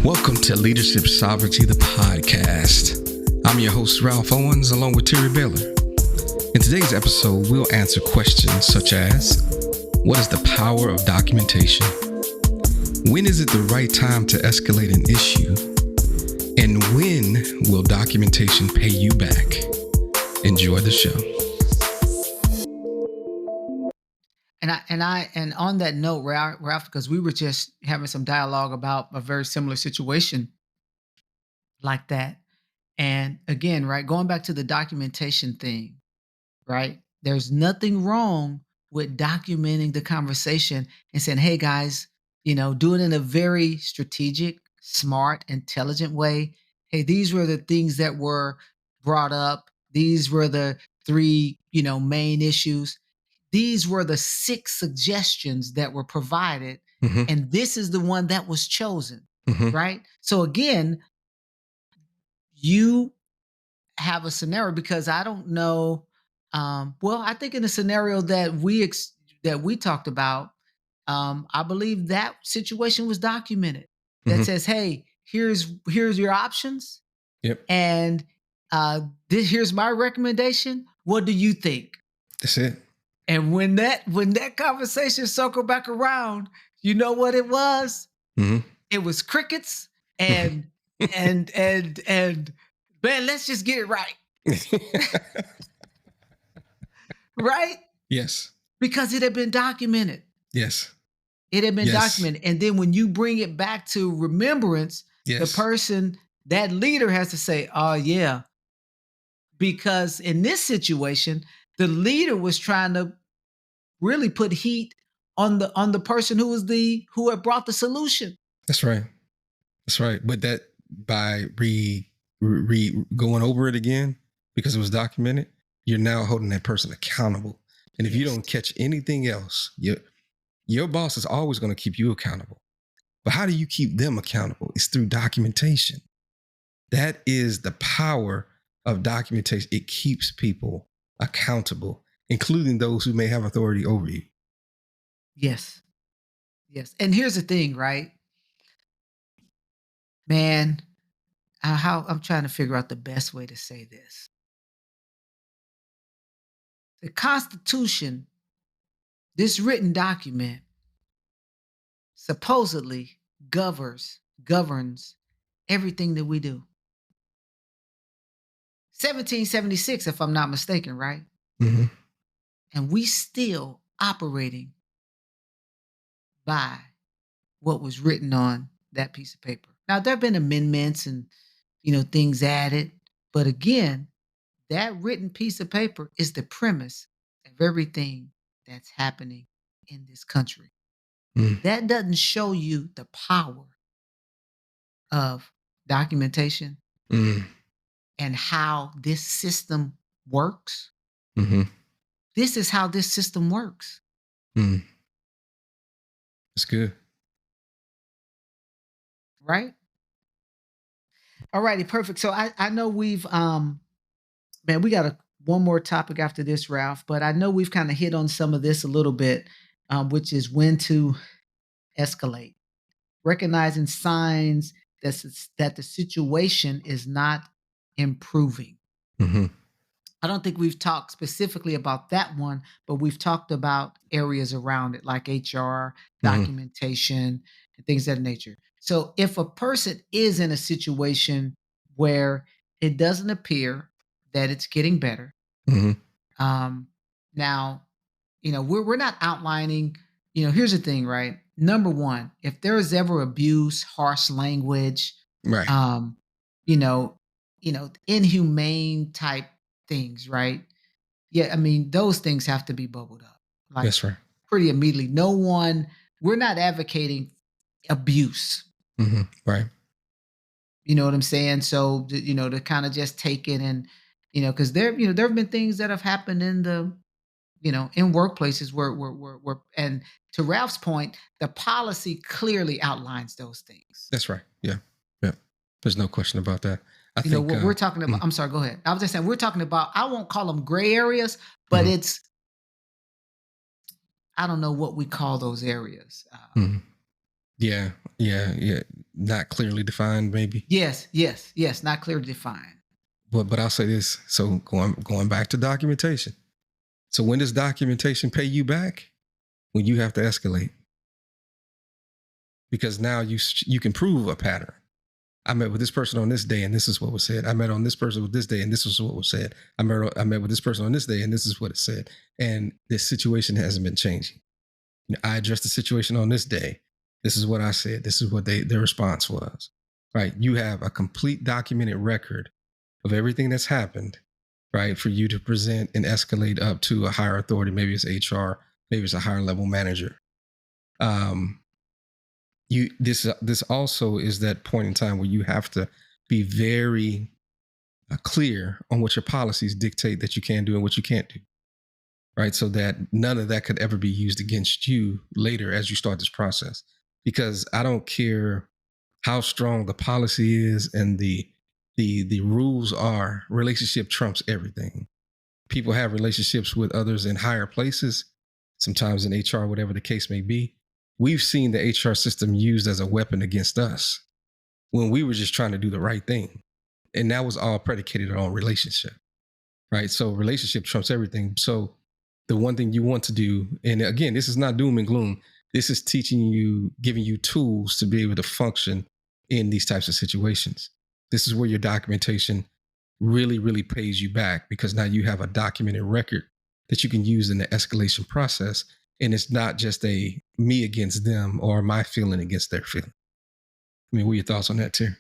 Welcome to Leadership Sovereignty, the podcast. I'm your host, Ralph Owens, along with Terry Baylor. In today's episode, we'll answer questions such as, what is the power of documentation? When is it the right time to escalate an issue? And when will documentation pay you back? Enjoy the show. And on that note, Ralph, because we were just having some dialogue about a very similar situation like that. And again, right, going back to the documentation thing, right? There's nothing wrong with documenting the conversation and saying, hey guys, do it in a very strategic, smart, intelligent way. Hey, these were the things that were brought up. These were the three, main issues. These were the 6 suggestions that were provided, and this is the one that was chosen, right? So again, you have a scenario, because I don't know. I think in the scenario that we talked about, I believe that situation was documented. That says, "Hey, here's your options, and here's my recommendation. What do you think?" That's it. And when that conversation circled back around, you know what it was? It was crickets and man, let's just get it right. Right? Yes. Because it had been documented. Yes. It had been documented. And then when you bring it back to remembrance, the person, that leader has to say, oh yeah. Because in this situation, the leader was trying to really put heat on the person who had brought the solution. That's right. But that by going over it again, because it was documented, you're now holding that person accountable. And if you don't catch anything else, your boss is always going to keep you accountable. But how do you keep them accountable? It's through documentation. That is the power of documentation. It keeps people accountable, including those who may have authority over you. Yes. And here's the thing, right? Man, I'm trying to figure out the best way to say this. The Constitution, this written document, supposedly governs everything that we do. 1776, if I'm not mistaken, right? And we still operating by what was written on that piece of paper. Now, there have been amendments and, things added. But again, that written piece of paper is the premise of everything that's happening in this country. That doesn't show you the power of documentation and how this system works. This is how this system works. That's good. Right? All righty, perfect. So I know we've we got one more topic after this, Ralph, but I know we've kind of hit on some of this a little bit, which is when to escalate. Recognizing signs that the situation is not improving. I don't think we've talked specifically about that one, but we've talked about areas around it, like HR, documentation, and things of that nature. So if a person is in a situation where it doesn't appear that it's getting better, now, we're not outlining, here's the thing, right? Number one, if there is ever abuse, harsh language, Right. Inhumane type things, right? Yeah, I mean, those things have to be bubbled up. Like, That's right. Pretty immediately. We're not advocating abuse. Right. You know what I'm saying? So, to kind of just take it and, because there have been things that have happened in in workplaces where, and to Ralph's point, the policy clearly outlines those things. That's right. Yeah. There's no question about that. I think what we're talking about. I'm sorry, go ahead. I was just saying, we're talking about, I won't call them gray areas, but I don't know what we call those areas. Yeah, yeah. Not clearly defined, maybe. Yes, yes, yes, not clearly defined. But I'll say this. So going back to documentation. So when does documentation pay you back? When you have to escalate, because now you can prove a pattern. I met with this person on this day, and this is what was said. I met on this person with this day, and this is what was said. I met with this person on this day, and this is what it said. And this situation hasn't been changing. I addressed the situation on this day. This is what I said. This is what their response was. Right? You have a complete documented record of everything that's happened. Right? For you to present and escalate up to a higher authority. Maybe it's HR. Maybe it's a higher level manager. Um, this also is that point in time where you have to be very clear on what your policies dictate that you can do and what you can't do, right? So that none of that could ever be used against you later as you start this process. Because I don't care how strong the policy is and the rules are, relationship trumps everything. People have relationships with others in higher places, sometimes in HR, whatever the case may be. We've seen the HR system used as a weapon against us when we were just trying to do the right thing. And that was all predicated on relationship, right? So relationship trumps everything. So the one thing you want to do, and again, this is not doom and gloom. This is teaching you, giving you tools to be able to function in these types of situations. This is where your documentation really, really pays you back, because now you have a documented record that you can use in the escalation process. And it's not just a me against them or my feeling against their feeling. I mean, what are your thoughts on that, too?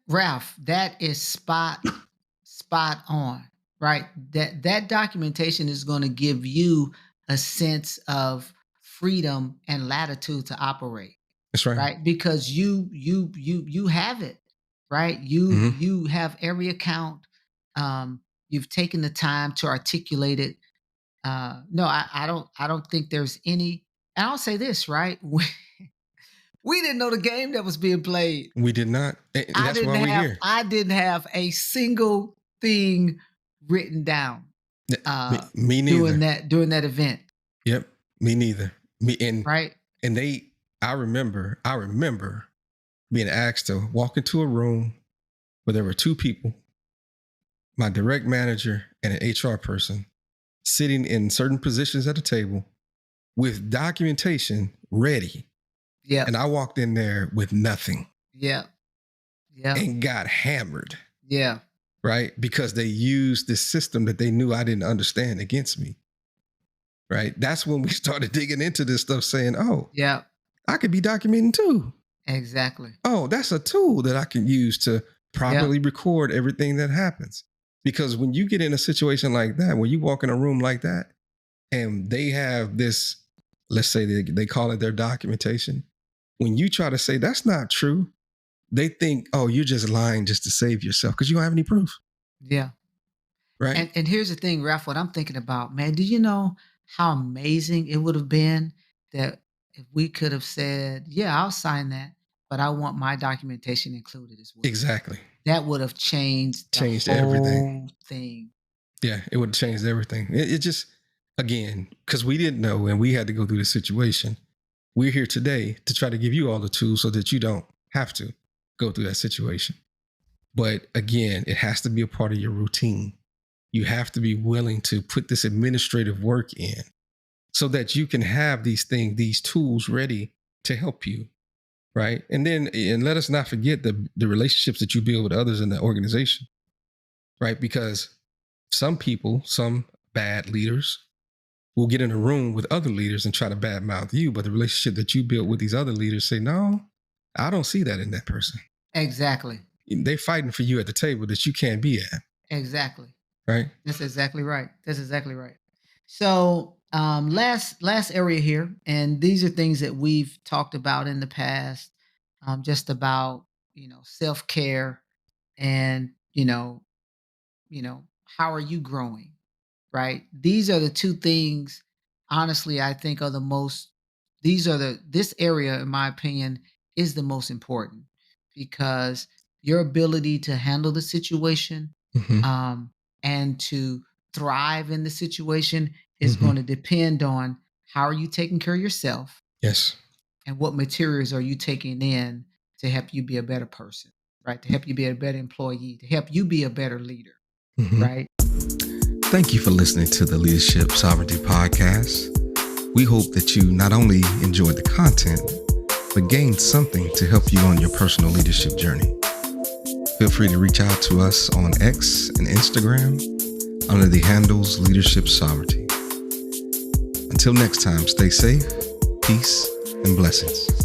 Ralph, that is spot on, right? That documentation is going to give you a sense of freedom and latitude to operate, That's right. right? Because you have it, right? Mm-hmm. You have every account. You've taken the time to articulate it. No, I don't think there's any. And I'll say this, right? We didn't know the game that was being played. We did not. And that's why we're here. I didn't have a single thing written down Me neither. during that event, Yep. Me neither. Me right? and they I remember being asked to walk into a room where there were two people, my direct manager and an HR person, sitting in certain positions at a table with documentation ready. Yeah. And I walked in there with nothing Yeah. Yeah. and got hammered, Yeah. right? Because they used this system that they knew I didn't understand against me, right? That's when we started digging into this stuff, saying, oh, Yeah. I could be documenting too. Exactly. Oh, that's a tool that I can use to Yeah. properly record everything that happens. Because when you get in a situation like that, when you walk in a room like that, and they have this, let's say they call it their documentation. When you try to say that's not true, they think, oh, you're just lying just to save yourself because you don't have any proof, Yeah. right? And here's the thing, Ralph, what I'm thinking about, man, do you know how amazing it would have been that if we could have said, yeah, I'll sign that, but I want my documentation included as well. Exactly. That would have changed the Changed everything. whole thing. Yeah, it would have changed everything. It just, again, because we didn't know and we had to go through the situation. We're here today to try to give you all the tools so that you don't have to go through that situation. But again, it has to be a part of your routine. You have to be willing to put this administrative work in so that you can have these things, these tools ready to help you. Right. And let us not forget the relationships that you build with others in the organization. Right. Because some people, some bad leaders will get in a room with other leaders and try to badmouth you. But the relationship that you build with these other leaders say, no, I don't see that in that person. Exactly. They're fighting for you at the table that you can't be at. Exactly. Right. That's exactly right. That's exactly right. So, last area here, and these are things that we've talked about in the past, just about self care, and how are you growing, right? These are the two things, honestly, I think are the most. These are this area, in my opinion, is the most important because your ability to handle the situation, Mm-hmm. um, and to thrive in the situation is Mm-hmm. going to depend on how are you taking care of yourself, Yes. and what materials are you taking in to help you be a better person, right? To help you be a better employee, to help you be a better leader, Mhm. right? Thank you for listening to the Leadership Sovereignty Podcast. We hope that you not only enjoyed the content, but gained something to help you on your personal leadership journey. Feel free to reach out to us on X and Instagram under the handles Leadership Sovereignty. Until next time, stay safe, peace, and blessings.